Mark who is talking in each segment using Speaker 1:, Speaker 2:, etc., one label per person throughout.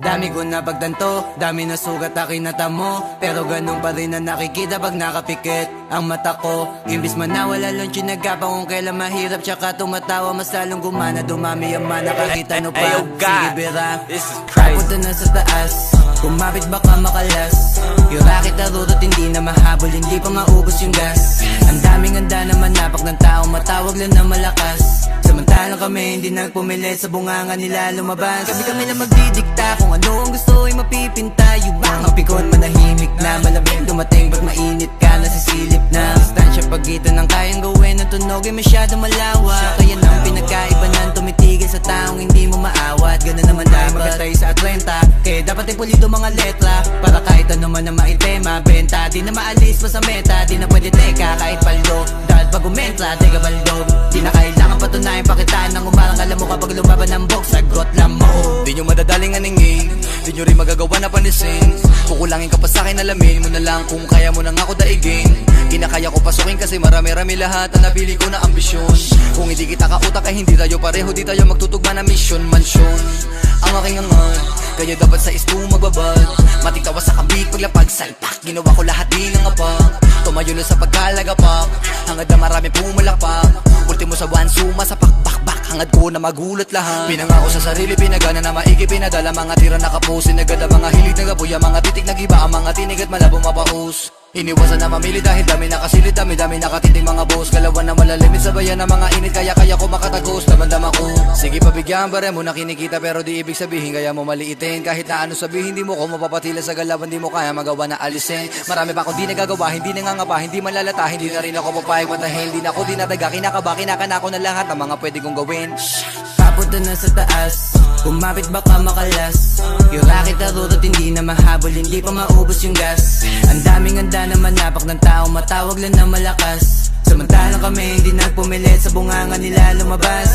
Speaker 1: Dami ko na pagtanto, dami na sugat aking natamo, pero ganun pa rin na nakikita pag nakapikit ang mata ko. Imbis man nawala lang sinagapang kung kailan mahirap, tsaka tumatawa mas lalong gumana. Dumami ang mana, kakita no pa. Sige bira, papunta na sa taas, kumapit baka makalas. Yung racket na rurot hindi na mahabol, hindi pa maubos yung gas. Ang daming handa na manapak ng tao, matawag lang na malakas. Samantalang kami hindi nagpumili, sa bunganga nila lumabas. Kami na magdidikta kung ano ang gusto ay mapipinta. Yung mga pikon manahimik na, malamig dumating pag mainit ka, nasisilip na distansya pagitan ng kayang gawin. Ang tunog ay masyado malawak, kaya nang pinagkaiba ng tumitigil sa taong hindi mo maawat. Ganun naman tayo magkatay sa 30, kaya dapat ay pulido mga letra, para kahit ano man na maitema, benta. Di na maalis pa sa meta, di na pwede teka kahit paldo. Dahil pag umentra, teka baldog, di na kailangan patunayan pakitaan ng umarang. Alam mo kapag lumaban ng box, sagot lang mo.
Speaker 2: Di nyo madadaling aningin, di nyo rin magagawa na panisin. Kukulangin ka pa sa'kin, alamin mo na lang kung kaya mo nang ako daigin. Kinakaya ko pasukin kasi marami-rami lahat ang napili ko na ambisyon. Kung hindi kita kautak ay hindi tayo pareho, di tayo magtutugma na mission, mansyon. Ang aking angat, kaya dapat sa isto magbabad. Matigtawa sa kambik, paglapag, salpak. Ginawa ko lahat din ng apak, tumayo na sa pagkalagapak. Hangad na marami pumalakpak, ultimo sa one suma sa pakbakbak. Hangad ko na magulat lahat. Pinangako sa sarili, pinagana na maigi, pinadala. Mga tira nakapusin, nagada mga hilig, nagabuya. Mga titik nagiba, ang mga tinig at malabo mapahus. Iniwasan na mamili dahil dami nakasilid, dami nakatiting mga boss. Galawan na malalimit sa bayan ng mga init, kaya ko makatagos, damandama ko. Sige pabigyan, bare mo na kinikita, pero di ibig sabihin kaya mo maliitin. Kahit na ano sabihin, di mo ko mapapatila sa galawan, di mo kaya magawa na alisin. Marami pa akong di nagagawa, hindi nangangapa, hindi malalata. Hindi na rin ako papayag matahil, di na ako dinadaga. Kinakaba, kinakana ko na lahat ng mga pwede kong gawin.
Speaker 1: Papunta na sa taas, kumapit baka makalas. Yung racket na rurot hindi na mahabol, hindi pa maubos yung gas. Ang daming handa na manapak ng tao, matawag lang na malakas. Samantalang kami hindi nagpumilit, sa bunganga nila lumabas.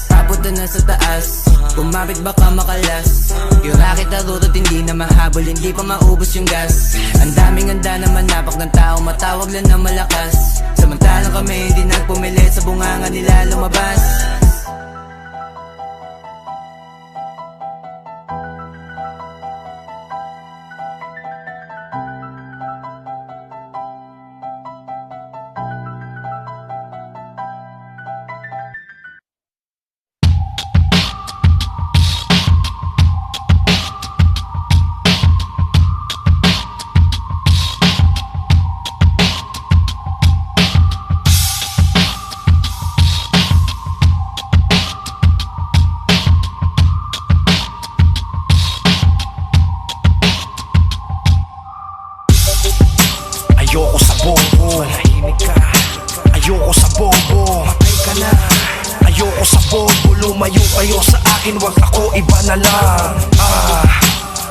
Speaker 1: Papunta na sa taas, kumapit baka makalas. Yung racket na rurot hindi na mahabol, hindi pa maubos yung gas. Ang daming handa na manapak ng tao, matawag lang na malakas. Samantalang kami hindi nagpumilit, sa bunganga nila lumabas.
Speaker 3: Ayoko sa bobo, manahimik ka. Ayoko sa bobo, matay ka na. Ayoko sa bobo, lumayo kayo sa akin, wag ako, iba na lang.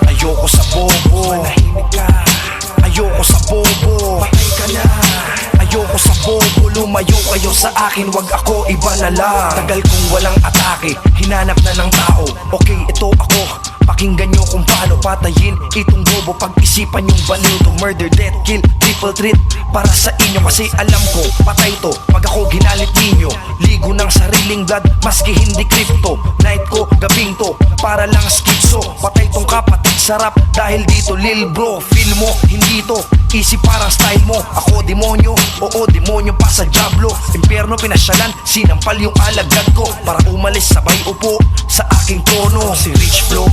Speaker 3: Ayoko sa bobo, manahimik ka. Ayoko sa bobo, matay ka na. Ayoko sa bobo, lumayo kayo sa akin, wag ako, iba na lang. Tagal kong walang atake, hinanap na ng tao. Okay, ito ako, pakinggan nyo kung paano patayin itong bobo. Pag-isipan yung baliw to, murder, death, kill, triple threat para sa inyo. Kasi alam ko, patay to pag ako ginalit ninyo. Ligo ng sariling blood, maski hindi crypto. Night ko, gabing to, para lang skitso. Patay tong kapatid, sarap dahil dito. Lil bro, feel mo, hindi to easy parang style mo. Ako demonyo, oo demonyo pa sa Diablo. Impyerno pinasyalan, sinampal yung alagad ko, para umalis sabay upo sa aking trono. Si Rich Flow,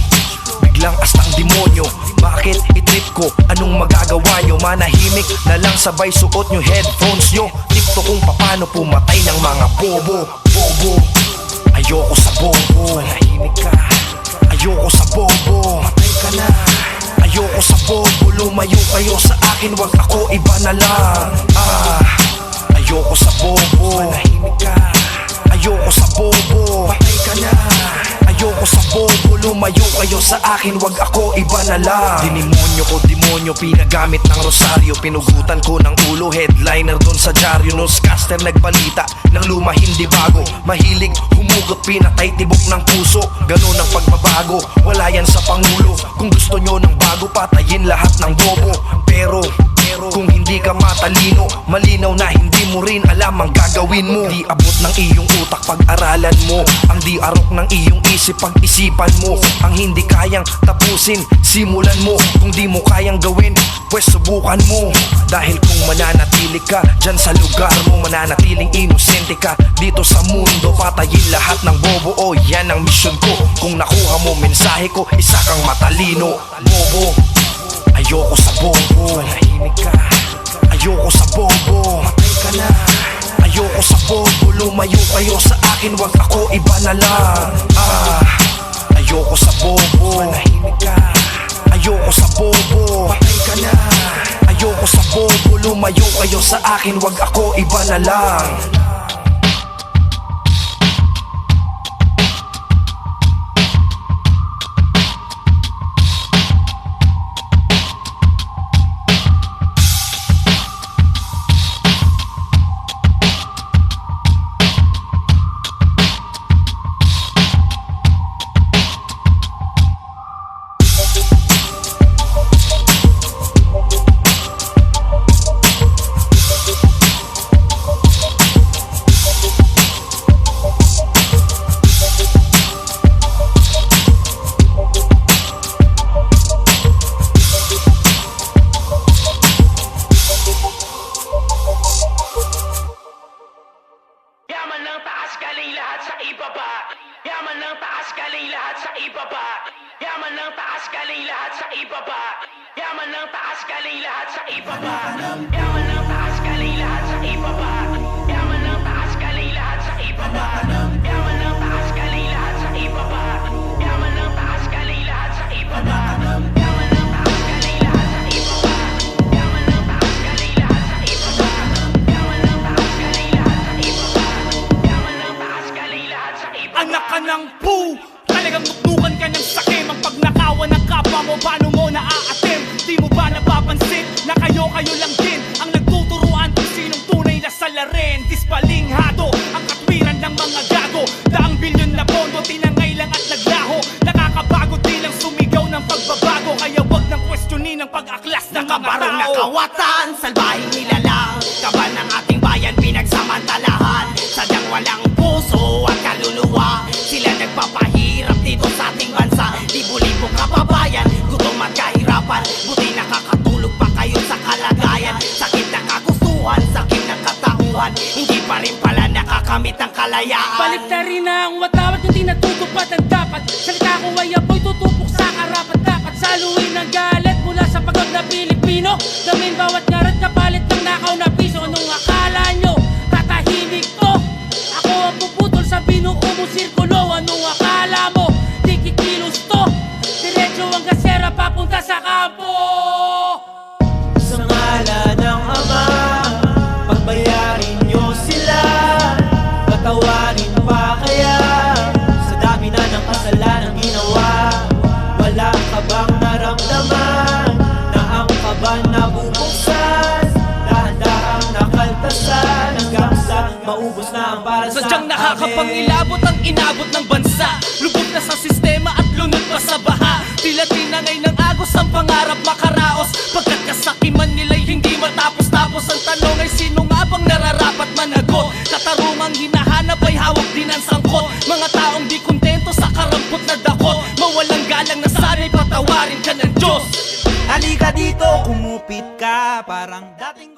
Speaker 3: biglang astang demonyo. Bakit itrip ko? Anong magagawa nyo? Manahimik na lang, sabay suot nyo headphones nyo. Tipto kung paano pumatay ng mga bobo. Bobo, ayoko sa bobo, manahimik ka. Ayoko sa bobo, matay ka na. Ayoko sa bobo, lumayo kayo sa akin, wag ako, iba na lang. Ayoko sa bobo, manahimik ka. Ayoko sa bobo, patay ka na. Ayoko sa bobo, lumayo kayo sa akin, wag ako, iba na lang. Dinimonyo ko, demonyo, pinagamit ng rosaryo. Pinugutan ko ng ulo, headliner dun sa dyaryo. Newscaster nagbalita ng luma hindi bago. Mahilig humugot, pinatay tibok ng puso. Ganun ang pagbabago, wala yan sa Pangulo. Kung gusto nyo ng bago, patayin lahat ng bobo. Pero kung hindi ka matalino, malinaw na hindi mo rin alam ang gagawin gagawin mo. Di abot ng iyong utak pag-aralan mo, ang di arok ng iyong isip pag-isipan mo. Ang hindi kayang tapusin, simulan mo. Kung di mo kayang gawin, pues subukan mo. Dahil kung mananatili ka dyan sa lugar mo, mananatiling inosente ka dito sa mundo. Patayin lahat ng bobo, oh yan ang misyon ko. Kung nakuha mo mensahe ko, isa kang matalino. Bobo, ayoko sa bobo. Manahimik ka. Ayoko sa bobo, matay ka na. Ayoko sa bobo, lumayo kayo sa akin, wag ako, iba na lang. Ayoko sa bobo, manahimik ka. Ayoko sa bobo, patay ka na. Ayoko sa bobo, lumayo kayo sa akin, wag ako, iba na lang.
Speaker 4: Yaman ng taas galing lahat sa ibaba. Yaman ng taas galing lahat sa ibaba. Yaman ng taas galing lahat sa ibaba. Yaman ng taas galing lahat sa ibaba. Yaman ng taas galing lahat sa ibaba. Yaman ng taas galing lahat sa ibaba. Yaman ng taas galing lahat sa ibaba. Yaman ng taas galing lahat sa ibaba. Yaman ng taas galing lahat sa ibaba. Yaman ng taas galing lahat sa ibaba. Yaman ng taas galing lahat sa ibaba. Yaman ng taas galing lahat sa ibaba.
Speaker 5: Anak ka ng poo, talagang nuknukan ka ng sakim. Ang pagnakawan ng kapwa mo, paano mo naaatim? Di mo ba napapansin na kayo lang din ang nagtuturuan kung sinong tunay na salarin? Dispalinghado ang katwiran ng mga gago. Daang bilyon na pondo, tinangay lang at naglaho. Nakakabago din ang sumigaw ng pagbabago. Kaya wag nang questionin ang pag-aklas ng mga
Speaker 4: Nakabarong
Speaker 5: tao.
Speaker 4: nakawatan, salbahing nilalang. Kaban ng ating bayan pinagsamantalahan. Sadyang walang puso at kaluluwa. Sila nagpapahirap dito sa ating bansa. Libo-libong kababayan, gutom at kahirapan. Buti nakakatulog pa kayo sa kalagayan. Sakit na kagustuhan, sakit ng katauhan. Hindi pa rin pala nakakamit ang kalayaan.
Speaker 6: Balik na rin na ang watawat yung di natutupad ang dapat. Salita ko ay apoy tutupok sa karapat dapat. Saluhin ang galit mula sa pagod na Pilipino. Gamin bawat ngarat kapalit ng nakaw na piso. Anong akala nyo? Tatahimik to? Ako ang puputol sa binuo mo sirkulo. Anong akala mo? Di kikilos to? Diretso ang gasera papunta sa kampo.
Speaker 7: Sa ngalan ng Ama, pagbayarin nyo sila. Patawarin pa kaya sa dami na ng kasalanan ginawa. Wala ka bang naramdaman na ang kaban nabubuksan? Dahan-dahang nakaltasan hanggang sa maubos na ang para sa
Speaker 5: Sadyang
Speaker 7: amin.
Speaker 5: nakakapangilabot ang inabot ng bansa. Lubog na sa sistema at lunod pa sa baha. Tila tinangay ng agos ang pangarap makaraos. Pagkat kasakiman nila'y hindi matapos-tapos. Ang tanong ay sino nga bang nararapat managot? Katarungang hinahanap ay hawak din ang sangkot. Mga taong di kontento sa karampot na dakot. Mawalang galang na sana'y patawarin ka ng Diyos.
Speaker 7: Halika dito, kumupit ka parang dating